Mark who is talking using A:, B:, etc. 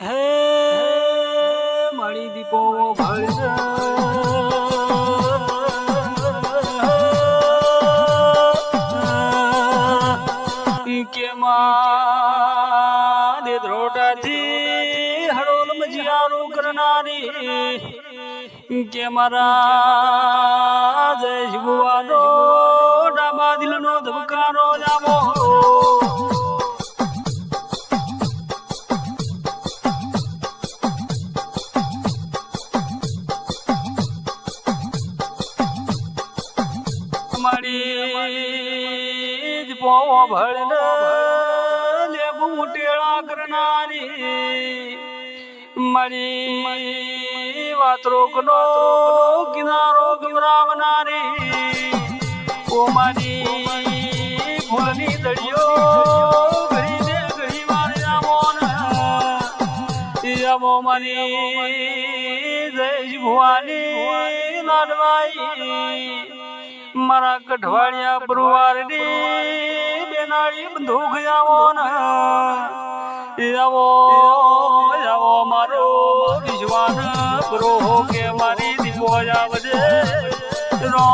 A: હે મારી દીપો ભળ કે માં દે ધ્રોટાથી હળોલ મજિયારું કરનારી કે મારા જય શિવવાનો ડાબા દિલનો ધબકારો જામો મારી પો ભળ લેબુ ટેળા કરનારી મારી વાત રોકનો કિનારો ગમરાવનારી ઓ મારી ફૂલની દળિયો ઘડી દે ઘડી મારી આમો મારી જય ભુવાની લાડવાઈ મારા કઠવાડિયા પરવારની બેનાળી બંદૂક આવો ને આવો આવો મારો વિશ્વાસ કરો કે મારી દીવો આવજે રો